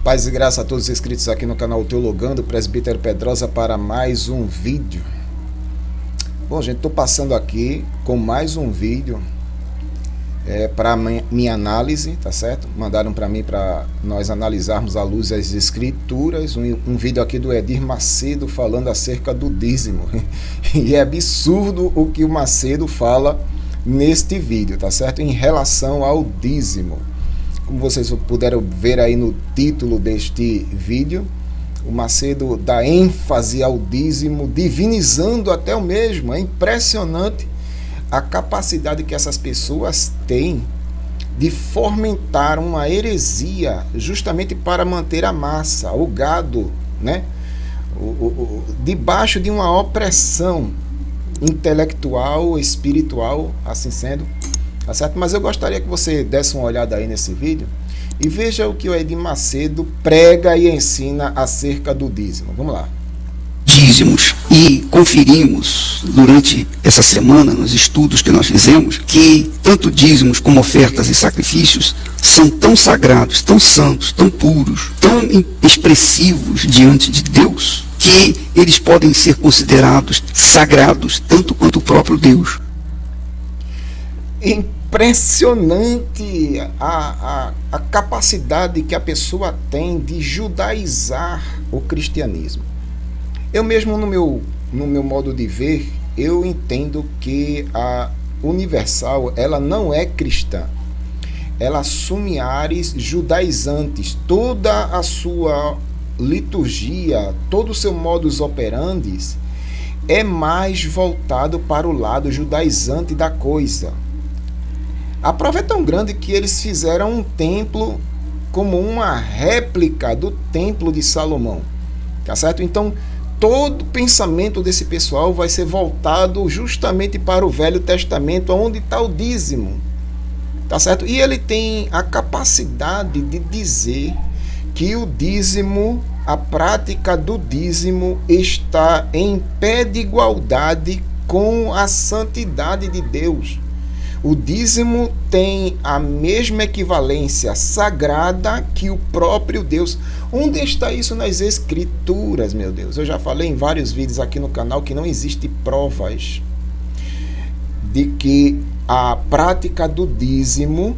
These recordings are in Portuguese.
Paz e graça a todos os inscritos aqui no canal Teologando, Presbítero Pedrosa, para mais um vídeo. Bom, gente, estou passando aqui com mais um vídeo para minha análise, tá certo? Mandaram para mim para nós analisarmos à luz das escrituras, um vídeo aqui do Edir Macedo falando acerca do dízimo. E é absurdo o que o Macedo fala neste vídeo, tá certo? Em relação ao dízimo. Como vocês puderam ver aí no título deste vídeo, o Macedo dá ênfase ao dízimo, divinizando até o mesmo. É impressionante a capacidade que essas pessoas têm de fomentar uma heresia justamente para manter a massa, o gado, né? Debaixo de uma opressão intelectual, espiritual, assim sendo. Tá certo? Mas eu gostaria que você desse uma olhada aí nesse vídeo e veja o que o Edir Macedo prega e ensina acerca do dízimo. Vamos lá. Dízimos, e conferimos durante essa semana nos estudos que nós fizemos que tanto dízimos como ofertas e sacrifícios são tão sagrados, tão santos, tão puros, tão expressivos diante de Deus, que eles podem ser considerados sagrados tanto quanto o próprio Deus. Impressionante a capacidade que a pessoa tem de judaizar o cristianismo. Eu mesmo, no meu modo de ver, eu entendo que a Universal, ela não é cristã. Ela assume ares judaizantes. Toda a sua liturgia, todo o seu modus operandi é mais voltado para o lado judaizante da coisa. A prova é tão grande que eles fizeram um templo como uma réplica do templo de Salomão, tá certo? Então, todo o pensamento desse pessoal vai ser voltado justamente para o Velho Testamento, onde está o dízimo, tá certo? E ele tem a capacidade de dizer que o dízimo, a prática do dízimo, está em pé de igualdade com a santidade de Deus. O dízimo tem a mesma equivalência sagrada que o próprio Deus. Onde está isso nas Escrituras, meu Deus? Eu já falei em vários vídeos aqui no canal que não existe provas de que a prática do dízimo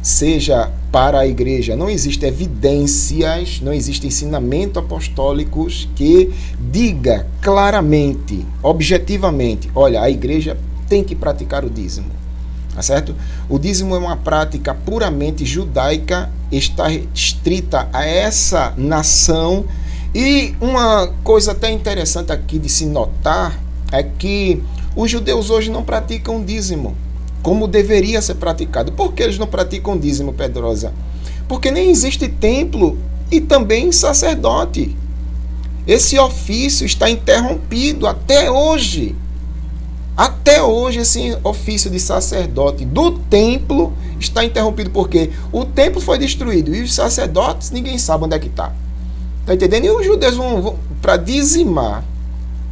seja para a igreja. Não existem evidências, não existe ensinamento apostólicos que diga claramente, objetivamente, olha, a igreja tem que praticar o dízimo. Tá certo? O dízimo é uma prática puramente judaica, está restrita a essa nação. E uma coisa até interessante aqui de se notar é que os judeus hoje não praticam dízimo como deveria ser praticado. Por que eles não praticam dízimo, Pedrosa? Porque nem existe templo e também sacerdote. Esse ofício está interrompido até hoje. Até hoje esse ofício de sacerdote do templo está interrompido, porque o templo foi destruído e os sacerdotes ninguém sabe onde é que está. Está entendendo? E os judeus vão para dizimar,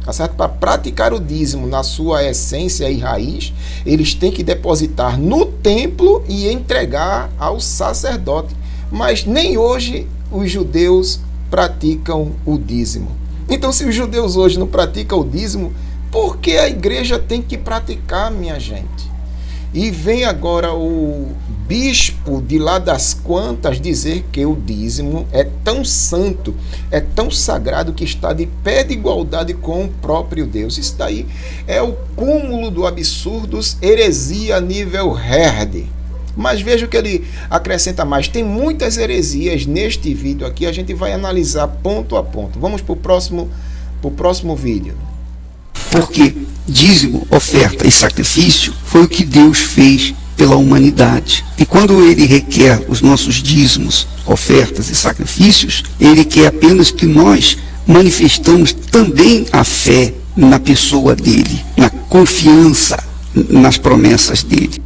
tá certo? Para praticar o dízimo na sua essência e raiz, eles têm que depositar no templo e entregar ao sacerdote. Mas nem hoje os judeus praticam o dízimo. Então, se os judeus hoje não praticam o dízimo, por que a igreja tem que praticar, minha gente? E vem agora o bispo de lá das Quantas dizer que o dízimo é tão santo, é tão sagrado, que está de pé de igualdade com o próprio Deus. Isso daí é o cúmulo do absurdos, heresia a nível herd. Mas veja o que ele acrescenta mais. Tem muitas heresias neste vídeo aqui, a gente vai analisar ponto a ponto. Vamos para o próximo vídeo. Porque dízimo, oferta e sacrifício foi o que Deus fez pela humanidade. E quando Ele requer os nossos dízimos, ofertas e sacrifícios, Ele quer apenas que nós manifestamos também a fé na pessoa dEle, na confiança nas promessas dEle.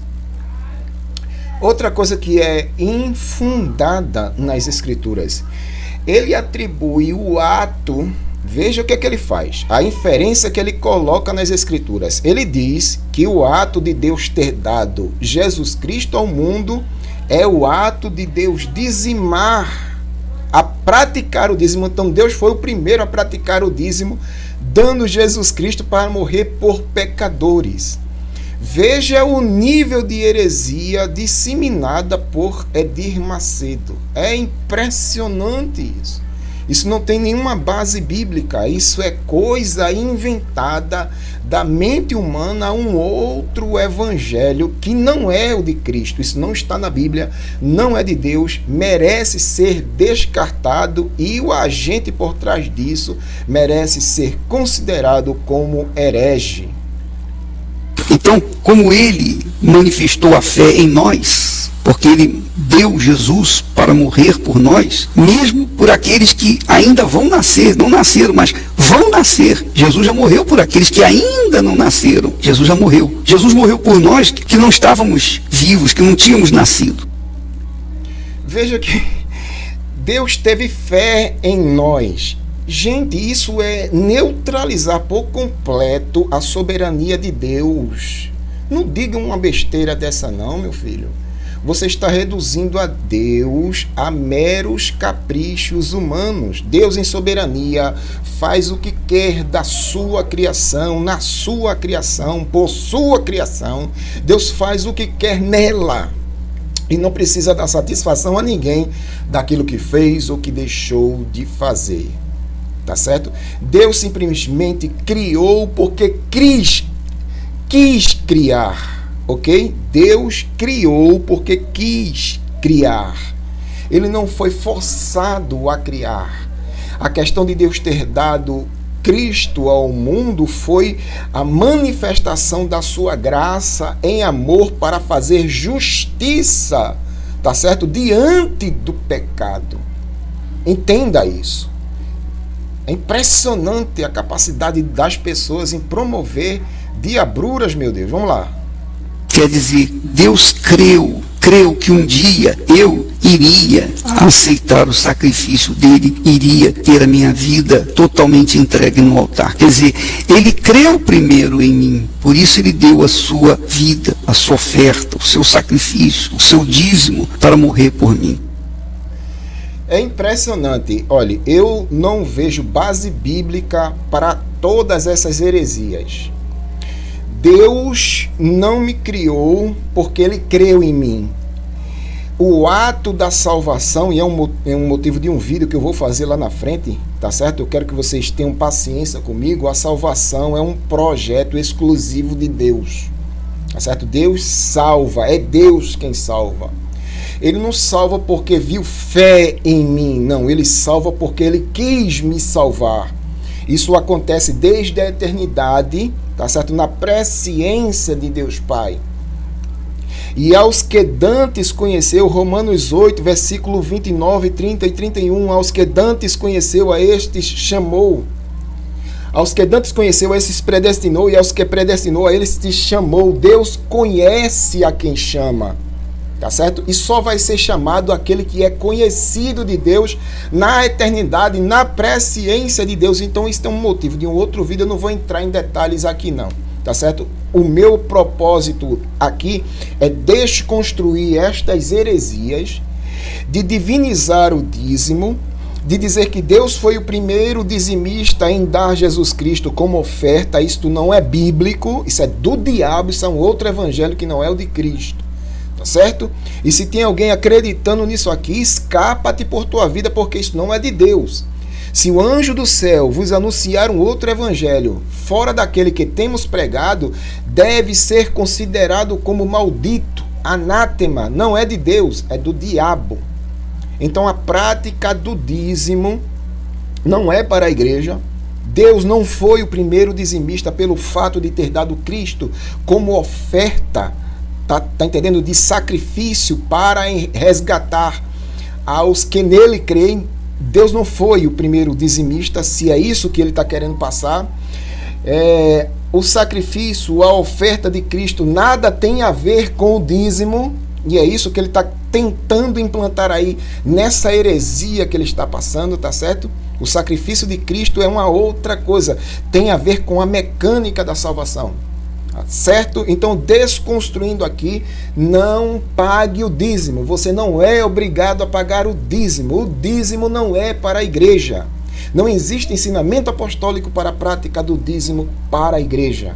Outra coisa que é infundada nas Escrituras, ele atribui o ato. Veja o que é que ele faz, a inferência que ele coloca nas Escrituras. Ele diz que o ato de Deus ter dado Jesus Cristo ao mundo é o ato de Deus dizimar a praticar o dízimo. Então Deus foi o primeiro a praticar o dízimo, dando Jesus Cristo para morrer por pecadores. Veja o nível de heresia disseminada por Edir Macedo. É impressionante isso. Isso não tem nenhuma base bíblica. Isso é coisa inventada da mente humana, um outro evangelho que não é o de Cristo. Isso não está na Bíblia, não é de Deus, merece ser descartado e o agente por trás disso merece ser considerado como herege. Então, como ele manifestou a fé em nós, porque ele deu Jesus para morrer por nós, mesmo por aqueles que ainda vão nascer, não nasceram, mas vão nascer. Jesus já morreu por aqueles que ainda não nasceram. Jesus já morreu. Jesus morreu por nós que não estávamos vivos, que não tínhamos nascido. Veja que Deus teve fé em nós. Gente, isso é neutralizar por completo a soberania de Deus. Não diga uma besteira dessa não, meu filho. Você está reduzindo a Deus a meros caprichos humanos. Deus, em soberania, faz o que quer da sua criação, na sua criação, por sua criação. Deus faz o que quer nela e não precisa dar satisfação a ninguém daquilo que fez ou que deixou de fazer. Tá certo? Deus simplesmente criou porque quis criar. Ok? Deus criou porque quis criar. Ele não foi forçado a criar. A questão de Deus ter dado Cristo ao mundo foi a manifestação da sua graça em amor para fazer justiça, tá certo? Diante do pecado. Entenda isso. É impressionante a capacidade das pessoas em promover diabruras, meu Deus. Vamos lá. Quer dizer, Deus creu que um dia eu iria aceitar o sacrifício dele, iria ter a minha vida totalmente entregue no altar. Quer dizer, ele creu primeiro em mim, por isso ele deu a sua vida, a sua oferta, o seu sacrifício, o seu dízimo para morrer por mim. É impressionante. Olha, eu não vejo base bíblica para todas essas heresias. Deus não me criou porque ele creu em mim. O ato da salvação, e é um motivo de um vídeo que eu vou fazer lá na frente, tá certo? Eu quero que vocês tenham paciência comigo. A salvação é um projeto exclusivo de Deus, tá certo? Deus salva, é Deus quem salva. Ele não salva porque viu fé em mim, não. Ele salva porque ele quis me salvar. Isso acontece desde a eternidade, tá certo? Na presciência de Deus Pai. E aos que dantes conheceu, Romanos 8, versículo 29, 30 e 31, aos que dantes conheceu, a estes chamou. Aos que dantes conheceu, a estes predestinou, e aos que predestinou, a eles te chamou. Deus conhece a quem chama. Tá certo? E só vai ser chamado aquele que é conhecido de Deus na eternidade, na presciência de Deus. Então isso é um motivo de um outro vídeo, eu não vou entrar em detalhes aqui não, tá certo? O meu propósito aqui é desconstruir estas heresias, de divinizar o dízimo, de dizer que Deus foi o primeiro dizimista em dar Jesus Cristo como oferta. Isto não é bíblico, isso é do diabo, isso é um outro evangelho que não é o de Cristo. Tá certo? E se tem alguém acreditando nisso aqui, escapa-te por tua vida, porque isso não é de Deus. Se o anjo do céu vos anunciar um outro evangelho fora daquele que temos pregado, deve ser considerado como maldito, anátema. Não é de Deus, é do diabo. Então a prática do dízimo não é para a igreja. Deus não foi o primeiro dizimista pelo fato de ter dado Cristo como oferta, tá entendendo? De sacrifício para resgatar aos que nele creem. Deus não foi o primeiro dizimista, se é isso que ele está querendo passar. O sacrifício, a oferta de Cristo, nada tem a ver com o dízimo, e é isso que ele está tentando implantar aí nessa heresia que ele está passando, tá certo? O sacrifício de Cristo é uma outra coisa, tem a ver com a mecânica da salvação. Certo? Então, desconstruindo aqui, não pague o dízimo. Você não é obrigado a pagar o dízimo. O dízimo não é para a igreja. Não existe ensinamento apostólico para a prática do dízimo para a igreja.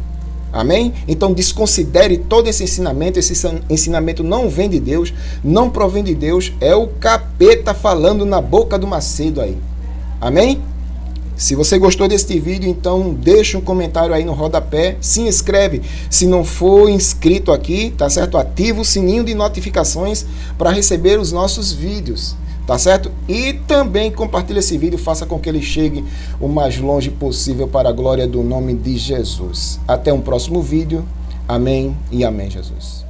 Amém? Então desconsidere todo esse ensinamento não vem de Deus, não provém de Deus, é o capeta falando na boca do Macedo aí. Amém? Se você gostou deste vídeo, então deixa um comentário aí no rodapé, se inscreve. Se não for inscrito aqui, tá certo? Ativa o sininho de notificações para receber os nossos vídeos. Tá certo? E também compartilhe esse vídeo, faça com que ele chegue o mais longe possível para a glória do nome de Jesus. Até um próximo vídeo. Amém e amém, Jesus.